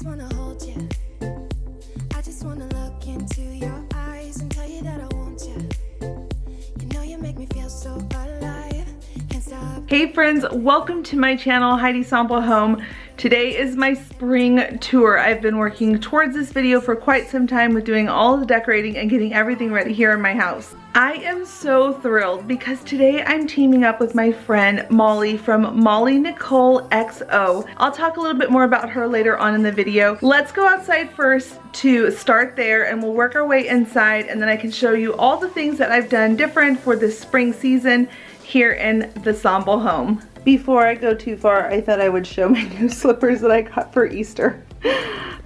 just wanna hold you. I just wanna look into your eyes and tell you that I want you. You know you make me feel so alive. Can't stop. Hey friends, welcome to my channel, Heidi Sonboul Home. Today is my spring tour. I've been working towards this video for quite some time with doing all the decorating and getting everything ready here in my house. I am so thrilled because today I'm teaming up with my friend Molly from Molly Nicole XO. I'll talk a little bit more about her later on in the video. Let's go outside first to start there and we'll work our way inside, and then I can show you all the things that I've done different for this spring season here in the Sonboul home. Before I go too far, I thought I would show my new slippers that I got for Easter.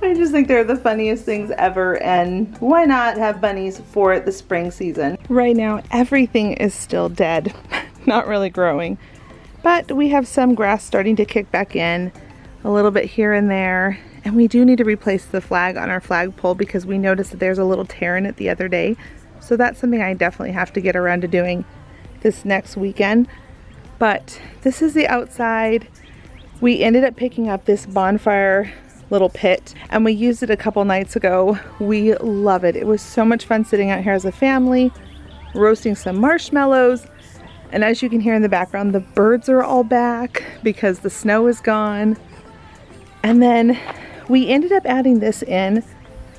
I just think they're the funniest things ever, and why not have bunnies for the spring season? Right now, everything is still dead, not really growing. But we have some grass starting to kick back in, a little bit here and there, and we do need to replace the flag on our flagpole because we noticed that there's a little tear in it the other day. So that's something I definitely have to get around to doing this next weekend. But this is the outside. We ended up picking up this bonfire little pit and we used it a couple nights ago. We love it. It was so much fun sitting out here as a family, roasting some marshmallows. And as you can hear in the background, the birds are all back because the snow is gone. And then we ended up adding this in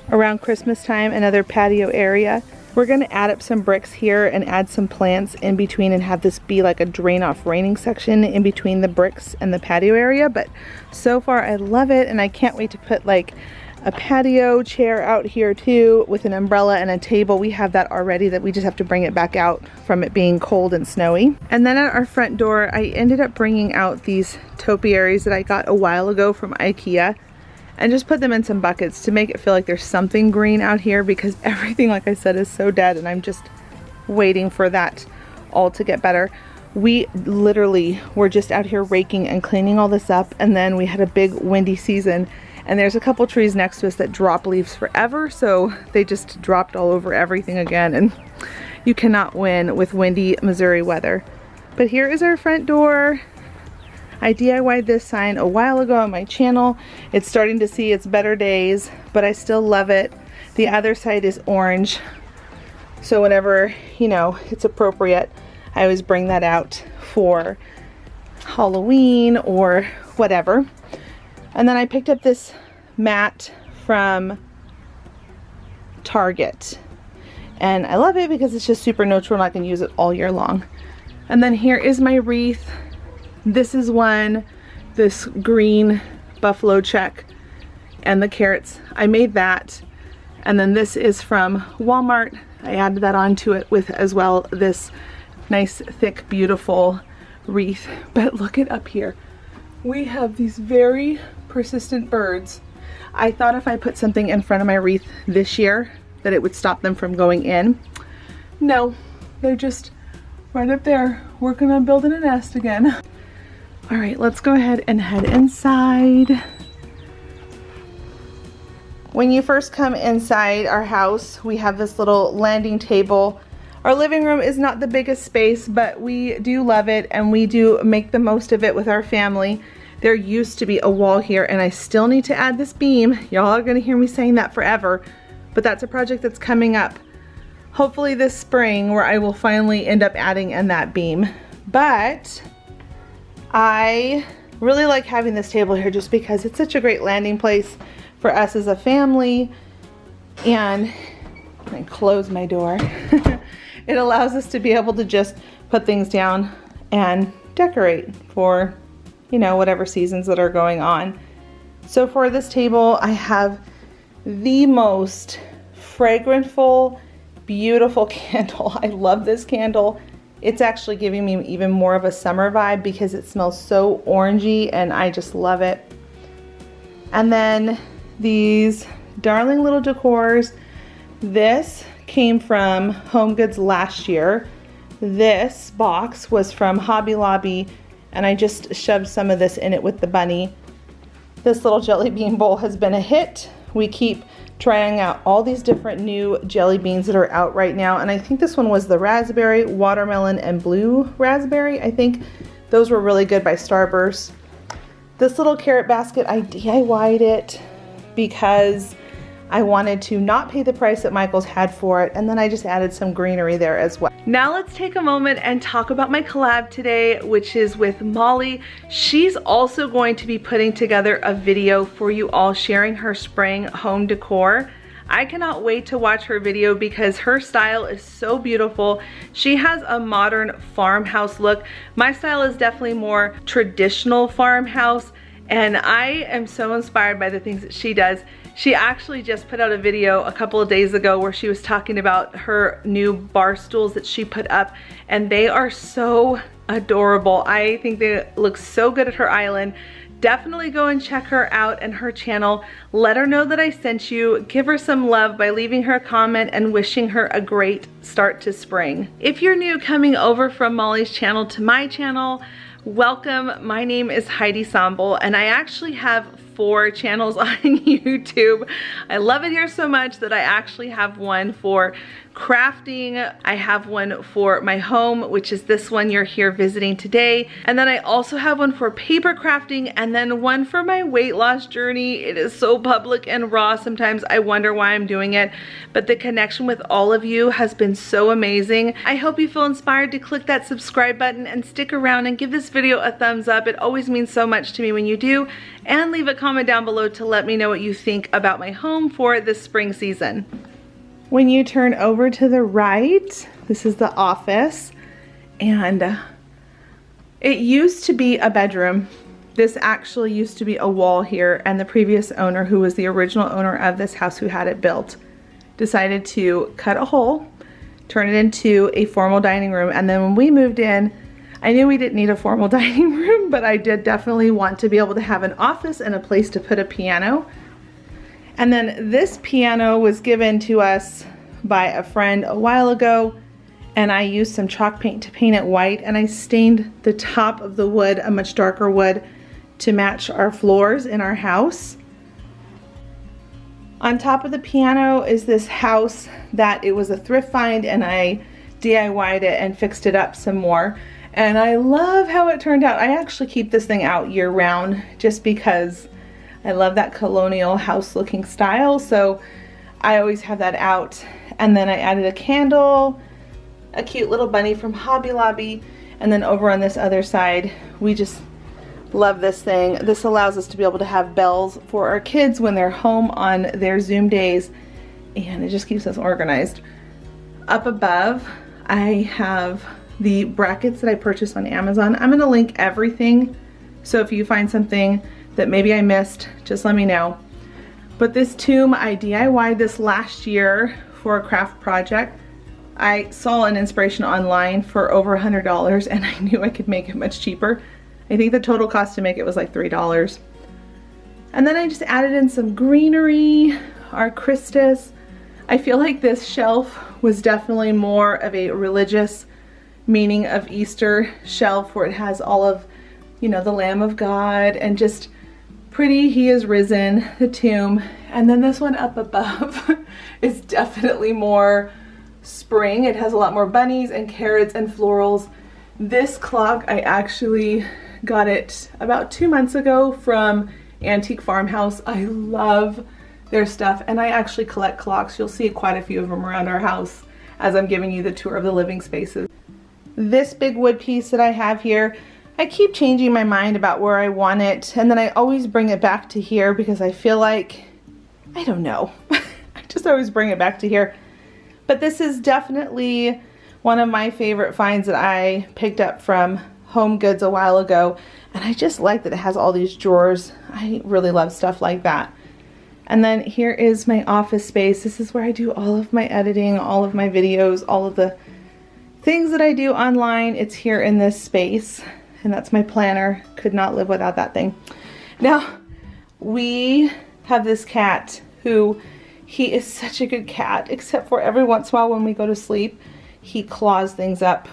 around Christmas time, another patio area. We're going to add up some bricks here and add some plants in between and have this be like a drain off raining section in between the bricks and the patio area. But so far I love it, and I can't wait to put like a patio chair out here too with an umbrella and a table. We have that already, that we just have to bring it back out from it being cold and snowy. And then at our front door I ended up bringing out these topiaries that I got a while ago from IKEA and just put them in some buckets to make it feel like there's something green out here, because everything, like I said, is so dead and I'm just waiting for that all to get better. We literally were just out here raking and cleaning all this up, and then we had a big windy season, and there's a couple trees next to us that drop leaves forever, so they just dropped all over everything again, and you cannot win with windy Missouri weather. But here is our front door. I DIY'd this sign a while ago on my channel. It's starting to see its better days, but I still love it. The other side is orange, so whenever, you know, it's appropriate, I always bring that out for Halloween or whatever. And then I picked up this mat from Target, and I love it because it's just super neutral and I can use it all year long. And then here is my wreath. This is one, this green buffalo check and the carrots. I made that. And then this is from Walmart. I added that onto it with as well this nice thick beautiful wreath. But look it up here. We have these very persistent birds. I thought if I put something in front of my wreath this year that it would stop them from going in. No, they're just right up there working on building a nest again. All right, let's go ahead and head inside. When you first come inside our house, we have this little landing table. Our living room is not the biggest space, but we do love it and we do make the most of it with our family. There used to be a wall here and I still need to add this beam. Y'all are gonna hear me saying that forever, but that's a project that's coming up hopefully this spring, where I will finally end up adding in that beam. But I really like having this table here just because it's such a great landing place for us as a family. And I close my door. It allows us to be able to just put things down and decorate for, you know, whatever seasons that are going on. So for this table, I have the most fragrantful, beautiful candle. I love this candle. It's actually giving me even more of a summer vibe because it smells so orangey and I just love it. And then these darling little decors. This came from Home Goods last year. This box was from Hobby Lobby and I just shoved some of this in it with the bunny. This little jelly bean bowl has been a hit. We keep trying out all these different new jelly beans that are out right now, and I think this one was the raspberry, watermelon, and blue raspberry. I think those were really good by Starburst. This little carrot basket, I DIY'd it because I wanted to not pay the price that Michael's had for it, and then I just added some greenery there as well. Now let's take a moment and talk about my collab today, which is with Molly. She's also going to be putting together a video for you all sharing her spring home decor. I cannot wait to watch her video because her style is so beautiful. She has a modern farmhouse look. My style is definitely more traditional farmhouse, and I am so inspired by the things that she does. She actually just put out a video a couple of days ago where she was talking about her new bar stools that she put up, and they are so adorable. I think they look so good at her island. Definitely go and check her out and her channel. Let her know that I sent you. Give her some love by leaving her a comment and wishing her a great start to spring. If you're new coming over from Molly's channel to my channel, welcome. My name is Heidi Sonboul, and I actually have 4 channels on YouTube. I love it here so much that I actually have one for crafting. I have one for my home, which is this one you're here visiting today. And then I also have one for paper crafting, and then one for my weight loss journey. It is so public and raw. Sometimes I wonder why I'm doing it, but the connection with all of you has been so amazing. I hope you feel inspired to click that subscribe button and stick around and give this video a thumbs up. It always means so much to me when you do. And leave a comment down below to let me know what you think about my home for this spring season. When you turn over to the right, this is the office, and it used to be a bedroom. This actually used to be a wall here, and the previous owner, who was the original owner of this house who had it built, decided to cut a hole, turn it into a formal dining room. And then when we moved in, I knew we didn't need a formal dining room, but I did definitely want to be able to have an office and a place to put a piano. And then this piano was given to us by a friend a while ago, and I used some chalk paint to paint it white, and I stained the top of the wood a much darker wood to match our floors in our house. On top of the piano is this house that it was a thrift find, and I DIY'd it and fixed it up some more. And I love how it turned out. I actually keep this thing out year round just because I love that colonial house looking style, so I always have that out. And then I added a candle, a cute little bunny from Hobby Lobby, and then over on this other side, we just love this thing. This allows us to be able to have bells for our kids when they're home on their Zoom days, and it just keeps us organized. Up above, I have the brackets that I purchased on Amazon. I'm gonna link everything, so if you find something that maybe I missed, just let me know. But this tomb, I DIY'd this last year for a craft project. I saw an inspiration online for over $100, and I knew I could make it much cheaper. I think the total cost to make it was like $3. And then I just added in some greenery, our Christus. I feel like this shelf was definitely more of a religious meaning of Easter shelf, where it has all of, you know, the Lamb of God and just pretty He is risen, the tomb. And then this one up above is definitely more spring. It has a lot more bunnies and carrots and florals. This clock, I actually got it about 2 months ago from Antique Farmhouse. I love their stuff, and I actually collect clocks. You'll see quite a few of them around our house as I'm giving you the tour of the living spaces. This big wood piece that I have here, I keep changing my mind about where I want it, and then I always bring it back to here because I feel like, I don't know, I just always bring it back to here. But this is definitely one of my favorite finds that I picked up from Home Goods a while ago, and I just like that it has all these drawers. I really love stuff like that. And then here is my office space. This is where I do all of my editing, all of my videos, all of the things that I do online. It's here in this space, and that's my planner. Could not live without that thing. Now, we have this cat who, he is such a good cat, except for every once in a while when we go to sleep, he claws things up,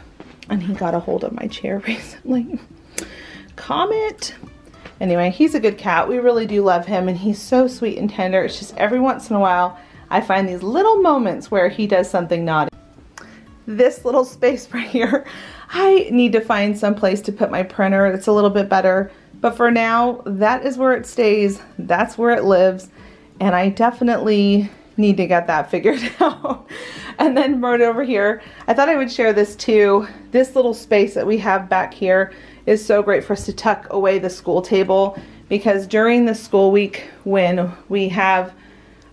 and he got a hold of my chair recently. Comet. Anyway, he's a good cat. We really do love him, and he's so sweet and tender. It's just every once in a while I find these little moments where he does something naughty. This little space right here, I need to find some place to put my printer that's a little bit better, but for now that is where it stays. That's where it lives. and I definitely need to get that figured out. And then right over here, I thought I would share this too. This little space that we have back here is so great for us to tuck away the school table, because during the school week when we have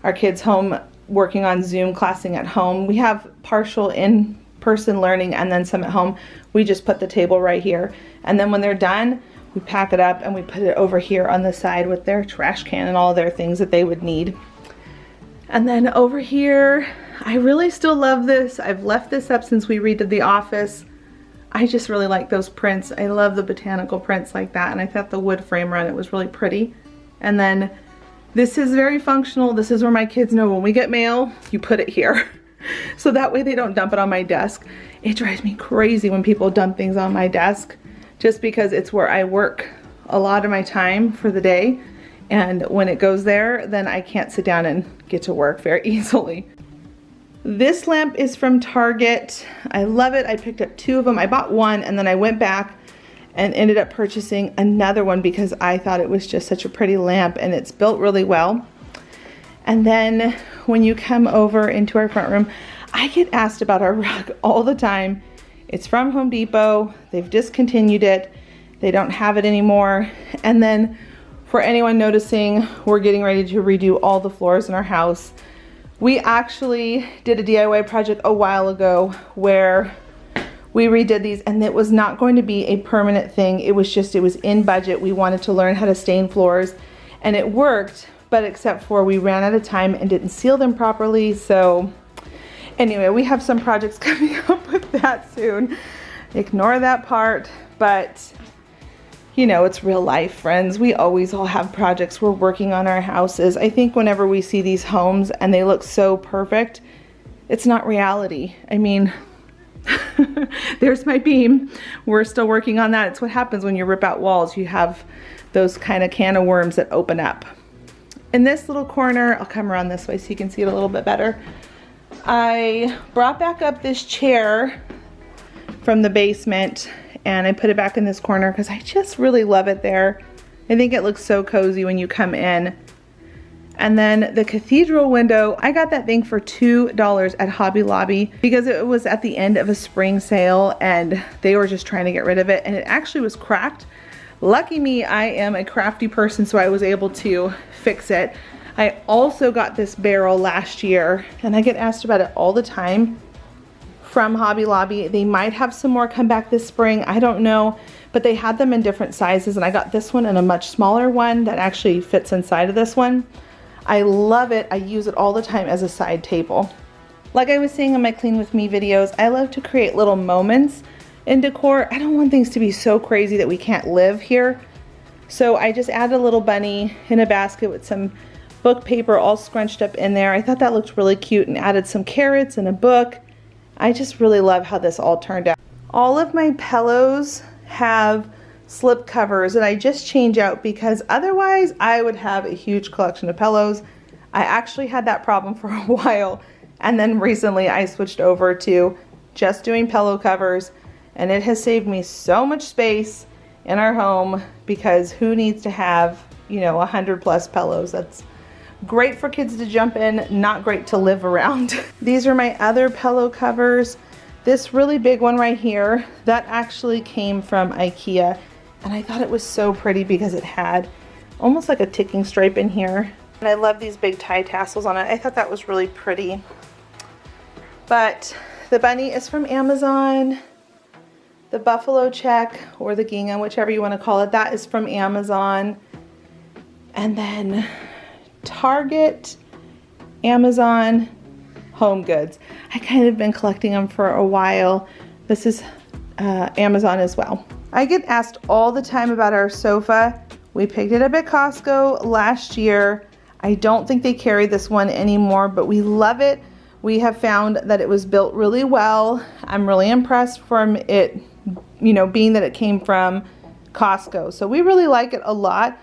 our kids home working on Zoom classing at home, we have partial in-person learning and then some at home. We just put the table right here, and then when they're done, we pack it up and we put it over here on the side with their trash can and all their things that they would need. And then over here, I really still love this. I've left this up since we redid the office. I just really like those prints. I love the botanical prints like that, and I thought the wood frame around it was really pretty. And then this is very functional. This is where my kids know when we get mail, you put it here. So that way they don't dump it on my desk. It drives me crazy when people dump things on my desk, just because it's where I work a lot of my time for the day. And when it goes there, then I can't sit down and get to work very easily. This lamp is from Target. I love it. I picked up 2 of them. I bought one and then I went back and ended up purchasing another one because I thought it was just such a pretty lamp, and it's built really well. And then when you come over into our front room, I get asked about our rug all the time. It's from Home Depot. They've discontinued it. They don't have it anymore. And then for anyone noticing, we're getting ready to redo all the floors in our house. We actually did a DIY project a while ago where we redid these, and it was not going to be a permanent thing. It was in budget. We wanted to learn how to stain floors, and it worked, but except for we ran out of time and didn't seal them properly. So anyway, we have some projects coming up with that soon. Ignore that part, but you know, it's real life, friends. We always all have projects we're working on our houses. I think whenever we see these homes and they look so perfect, it's not reality. I mean, there's my beam. We're still working on that. It's what happens when you rip out walls. You have those kind of can of worms that open up. In this little corner, I'll come around this way so you can see it a little bit better. I brought back up this chair from the basement, and I put it back in this corner because I just really love it there. I think it looks so cozy when you come in. And then the cathedral window, I got that thing for $2 at Hobby Lobby because it was at the end of a spring sale and they were just trying to get rid of it, and it actually was cracked. Lucky me, I am a crafty person, so I was able to fix it. I also got this barrel last year, and I get asked about it all the time from Hobby Lobby. They might have some more come back this spring, I don't know, but they had them in different sizes, and I got this one and a much smaller one that actually fits inside of this one. I love it. I use it all the time as a side table. Like I was saying in my Clean With Me videos, I love to create little moments in decor. I don't want things to be so crazy that we can't live here. So I just added a little bunny in a basket with some book paper all scrunched up in there. I thought that looked really cute, and added some carrots and a book. I just really love how this all turned out. All of my pillows have slip covers that I just change out because otherwise I would have a huge collection of pillows. I actually had that problem for a while, and then recently I switched over to just doing pillow covers, and it has saved me so much space in our home because who needs to have, you know, 100+ pillows? That's great for kids to jump in, not great to live around. These are my other pillow covers. This really big one right here, that actually came from IKEA, and I thought it was so pretty because it had almost like a ticking stripe in here. And I love these big tie tassels on it. I thought that was really pretty. But the bunny is from Amazon. The buffalo check, or the gingham, whichever you want to call it, that is from Amazon. And then Target, Amazon, Home Goods. I kind of been collecting them for a while. This is Amazon as well. I get asked all the time about our sofa. We picked it up at Costco last year. I don't think they carry this one anymore, but we love it. We have found that it was built really well. I'm really impressed from it, you know, being that it came from Costco. So we really like it a lot,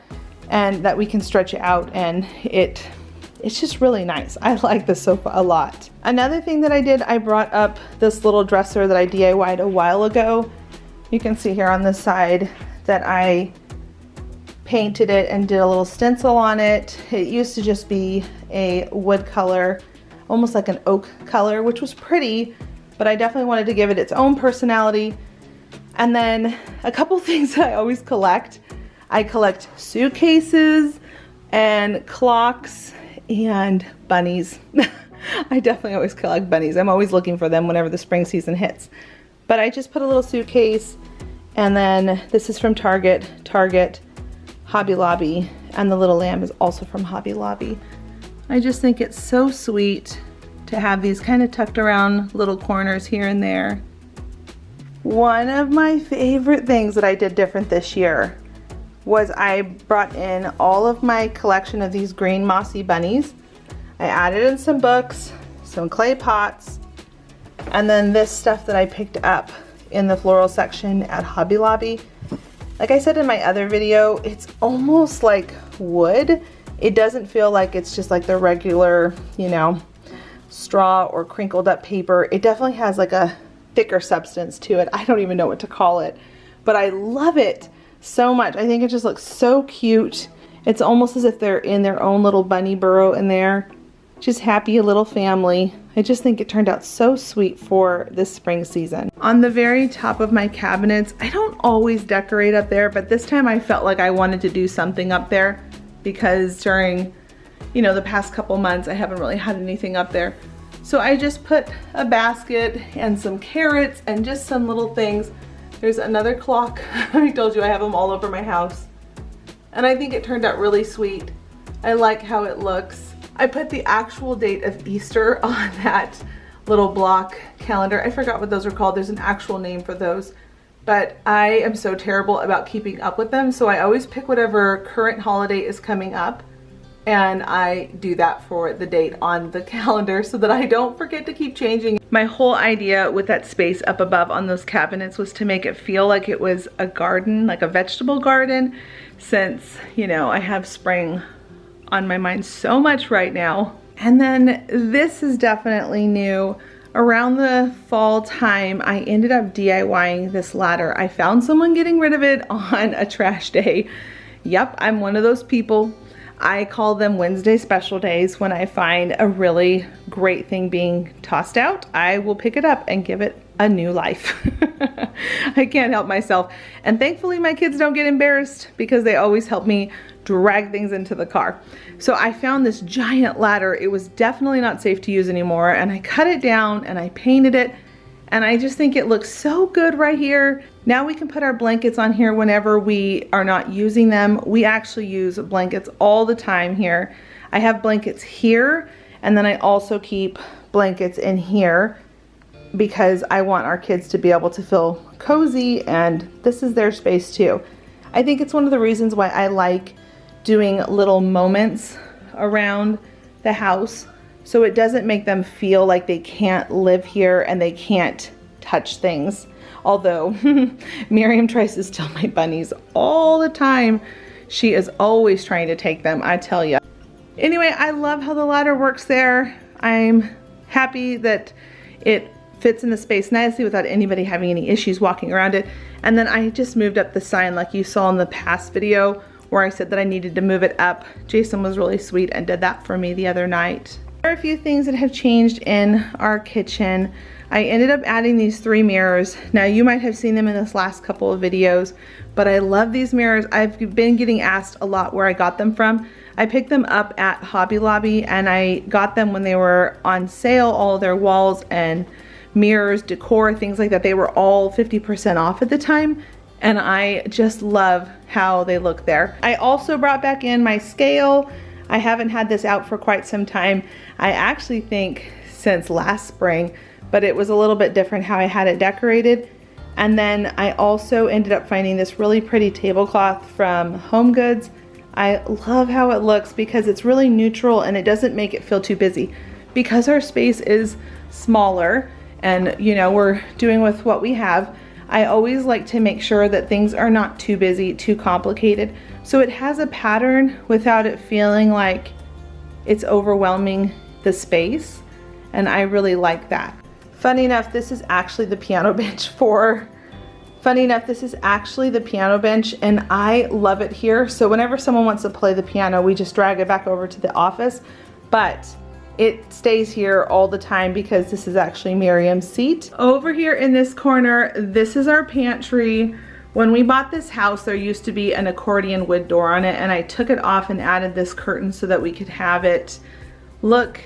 and that we can stretch it out, and it's just really nice. I like the sofa a lot. Another thing that I did, I brought up this little dresser that I DIY'd a while ago. You can see here on this side that I painted it and did a little stencil on it. It used to just be a wood color, almost like an oak color, which was pretty, but I definitely wanted to give it its own personality. And then a couple things that I always collect. I collect suitcases and clocks and bunnies. I definitely always collect bunnies. I'm always looking for them whenever the spring season hits. But I just put a little suitcase, and then this is from Target, Hobby Lobby, and the little lamb is also from Hobby Lobby. I just think it's so sweet to have these kind of tucked around little corners here and there. One of my favorite things that I did different this year was I brought in all of my collection of these green mossy bunnies. I added in some books, some clay pots, and then this stuff that I picked up in the floral section at Hobby Lobby. Like I said in my other video, it's almost like wood. It doesn't feel like it's just like the regular, you know, straw or crinkled up paper. It definitely has like a thicker substance to it. I don't even know what to call it, but I love it so much. I think it just looks so cute. It's almost as if they're in their own little bunny burrow in there. Just happy little family. I just think it turned out so sweet for this spring season. On the very top of my cabinets, I don't always decorate up there, but this time I felt like I wanted to do something up there because during, you know, the past couple months I haven't really had anything up there. So I just put a basket and some carrots and just some little things. There's another clock. I told you I have them all over my house. And I think it turned out really sweet. I like how it looks. I put the actual date of Easter on that little block calendar. I forgot what those are called. There's an actual name for those. But I am so terrible about keeping up with them. So I always pick whatever current holiday is coming up, and I do that for the date on the calendar so that I don't forget to keep changing. My whole idea with that space up above on those cabinets was to make it feel like it was a garden, like a vegetable garden, since, you know, I have spring on my mind so much right now. And then this is definitely new. Around the fall time, I ended up DIYing this ladder. I found someone getting rid of it on a trash day. Yep, I'm one of those people. I call them Wednesday special days. When I find a really great thing being tossed out, I will pick it up and give it a new life. I can't help myself. And thankfully my kids don't get embarrassed because they always help me drag things into the car. So I found this giant ladder. It was definitely not safe to use anymore, and I cut it down and I painted it, and I just think it looks so good right here. Now we can put our blankets on here whenever we are not using them. We actually use blankets all the time here. I have blankets here, and then I also keep blankets in here because I want our kids to be able to feel cozy, and this is their space too. I think it's one of the reasons why I like doing little moments around the house, so it doesn't make them feel like they can't live here and they can't touch things. Although Miriam tries to steal my bunnies all the time. She is always trying to take them, I tell you. Anyway, I love how the ladder works there. I'm happy that it fits in the space nicely without anybody having any issues walking around it. And then I just moved up the sign like you saw in the past video where I said that I needed to move it up. Jason was really sweet and did that for me the other night. There are a few things that have changed in our kitchen. I ended up adding these 3 mirrors. Now you might have seen them in this last couple of videos, but I love these mirrors. I've been getting asked a lot where I got them from. I picked them up at Hobby Lobby, and I got them when they were on sale. All their walls and mirrors, decor, things like that, they were all 50% off at the time, and I just love how they look there. I also brought back in my scale. I haven't had this out for quite some time. I actually think since last spring, but it was a little bit different how I had it decorated. And then I also ended up finding this really pretty tablecloth from Home Goods. I love how it looks because it's really neutral and it doesn't make it feel too busy. Because our space is smaller and, you know, we're doing with what we have, I always like to make sure that things are not too busy, too complicated. So it has a pattern without it feeling like it's overwhelming the space, and I really like that. Funny enough, this is actually the piano bench for Funny enough, this is actually the piano bench and I love it here. So whenever someone wants to play the piano, we just drag it back over to the office. But it stays here all the time because this is actually Miriam's seat. Over here in this corner, this is our pantry. When we bought this house, there used to be an accordion wood door on it, and I took it off and added this curtain so that we could have it look,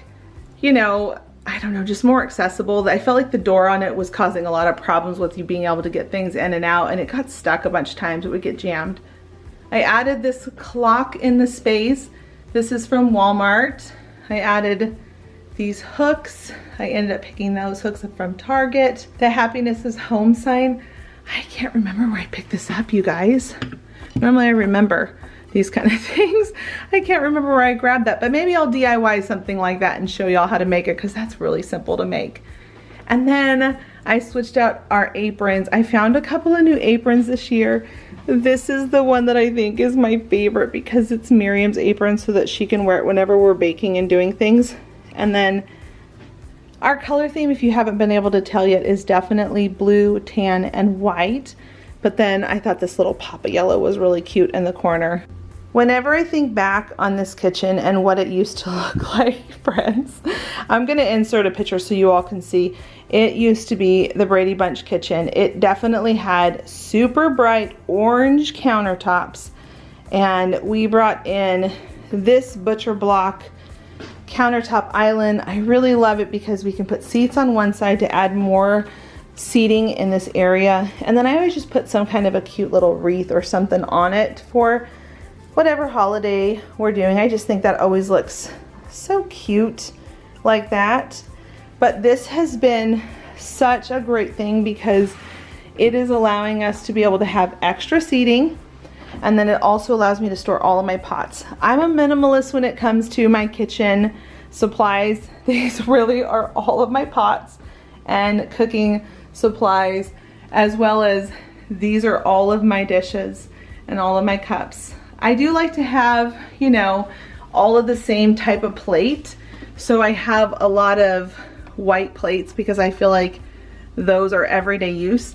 you know, I don't know, just more accessible. I felt like the door on it was causing a lot of problems with you being able to get things in and out, and it got stuck a bunch of times. It would get jammed. I added this clock in the space. This is from Walmart. I added these hooks. I ended up picking those hooks up from Target. The Happiness is Home sign. I can't remember where I picked this up, you guys. Normally I remember these kind of things. I can't remember where I grabbed that, but maybe I'll DIY something like that and show y'all how to make it because that's really simple to make. And then I switched out our aprons. I found a couple of new aprons this year. This is the one that I think is my favorite because it's Miriam's apron so that she can wear it whenever we're baking and doing things. And then our color theme, if you haven't been able to tell yet, is definitely blue, tan, and white. But then I thought this little pop of yellow was really cute in the corner. Whenever I think back on this kitchen and what it used to look like, friends, I'm gonna insert a picture so you all can see. It used to be the Brady Bunch kitchen. It definitely had super bright orange countertops, and we brought in this butcher block countertop island. I really love it because we can put seats on one side to add more seating in this area, and then I always just put some kind of a cute little wreath or something on it for whatever holiday we're doing. I just think that always looks so cute like that. But this has been such a great thing because it is allowing us to be able to have extra seating, and then it also allows me to store all of my pots. I'm a minimalist when it comes to my kitchen supplies. These really are all of my pots and cooking supplies, as well as these are all of my dishes and all of my cups. I do like to have, you know, all of the same type of plate. So I have a lot of white plates because I feel like those are everyday use.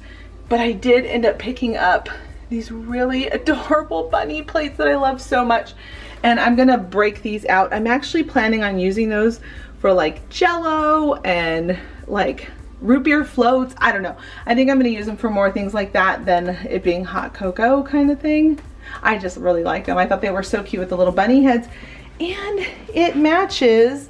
But I did end up picking up these really adorable bunny plates that I love so much. And I'm gonna break these out. I'm actually planning on using those for like Jello and like root beer floats. I don't know. I think I'm gonna use them for more things like that than it being hot cocoa kind of thing. I just really like them. I thought they were so cute with the little bunny heads, and it matches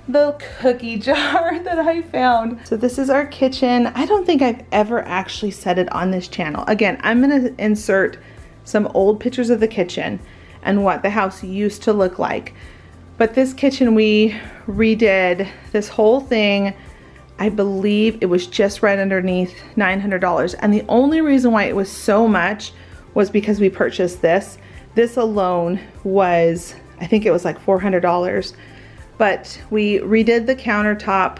the cookie jar that I found. So this is our kitchen. I don't think I've ever actually set it on this channel. Again, I'm gonna insert some old pictures of the kitchen and what the house used to look like. But this kitchen, we redid this whole thing. I believe it was just right underneath $900. And the only reason why it was so much was because we purchased this. This alone was, I think it was like $400. But we redid the countertop.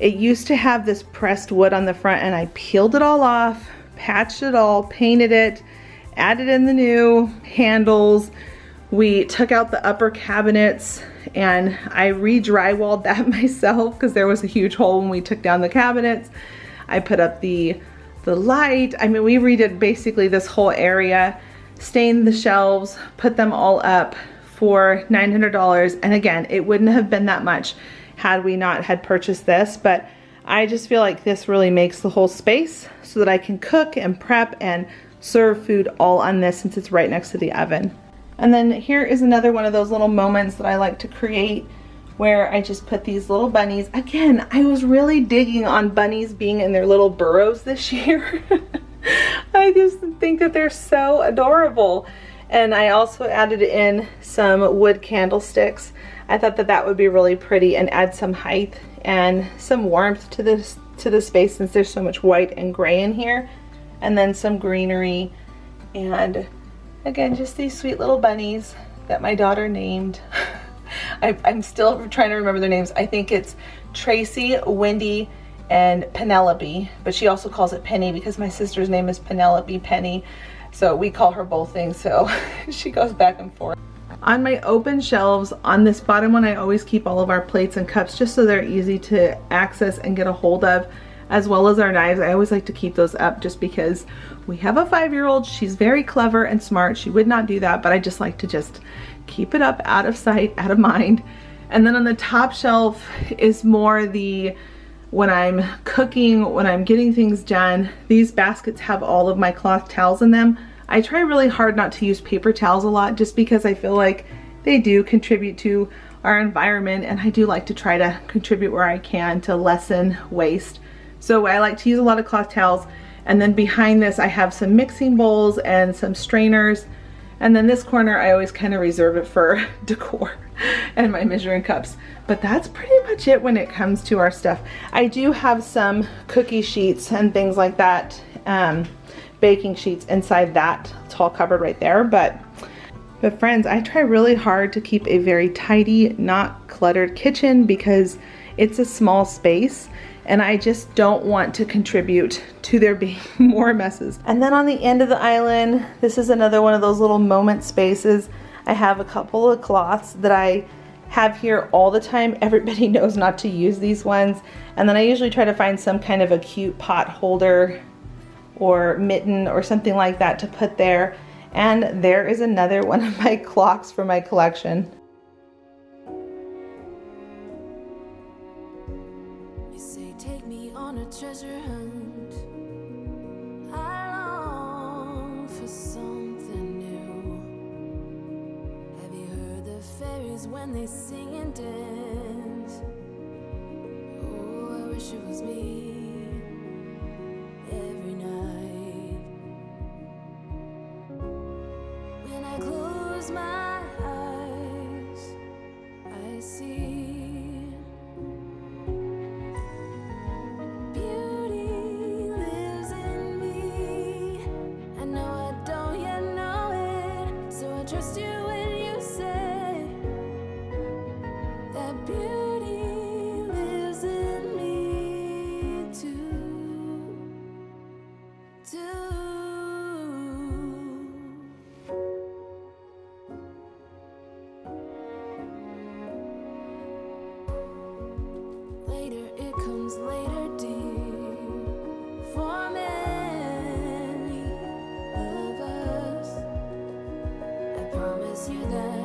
It used to have this pressed wood on the front, and I peeled it all off, patched it all, painted it, added in the new handles. We took out the upper cabinets, and I re-drywalled that myself because there was a huge hole when we took down the cabinets. I put up the light. I mean, we redid basically this whole area, stained the shelves, put them all up for $900. And again, it wouldn't have been that much had we not had purchased this, but I just feel like this really makes the whole space so that I can cook and prep and serve food all on this since it's right next to the oven. And then here is another one of those little moments that I like to create where I just put these little bunnies. Again, I was really digging on bunnies being in their little burrows this year. I just think that they're so adorable. And I also added in some wood candlesticks. I thought that that would be really pretty and add some height and some warmth to the space since there's so much white and gray in here. And then some greenery, and again, just these sweet little bunnies that my daughter named. I'm still trying to remember their names. I think it's Tracy, Wendy, and Penelope, but she also calls it Penny because my sister's name is Penelope Penny. So we call her both things, so she goes back and forth. On my open shelves, on this bottom one, I always keep all of our plates and cups just so they're easy to access and get a hold of. as well as our knives. I always like to keep those up just because we have a 5-year-old. She's very clever and smart. She would not do that, but I just like to just keep it up, out of sight, out of mind. And then on the top shelf is more the, when I'm cooking, when I'm getting things done, these baskets have all of my cloth towels in them. I try really hard not to use paper towels a lot just because I feel like they do contribute to our environment, and I do like to try to contribute where I can to lessen waste. So I like to use a lot of cloth towels. And then behind this I have some mixing bowls and some strainers. And then this corner I always kind of reserve it for decor and my measuring cups. But that's pretty much it when it comes to our stuff. I do have some cookie sheets and things like that, baking sheets inside that tall cupboard right there. But friends, I try really hard to keep a very tidy, not cluttered kitchen because it's a small space and I just don't want to contribute to there being more messes. And then on the end of the island, this is another one of those little moment spaces. I have a couple of cloths that I have here all the time. Everybody knows not to use these ones. And then I usually try to find some kind of a cute pot holder or mitten or something like that to put there. And there is another one of my clocks from my collection. You say take me on a treasure hunt. I long for something new. Have you heard the fairies when they sing and dance? Oh, I wish it was me every night. When I close my eyes, I see beauty lives in me. I know I don't yet know it, so I trust you when you say that beauty lives in me too. Later, it comes later, dear, for many of us. I promise you that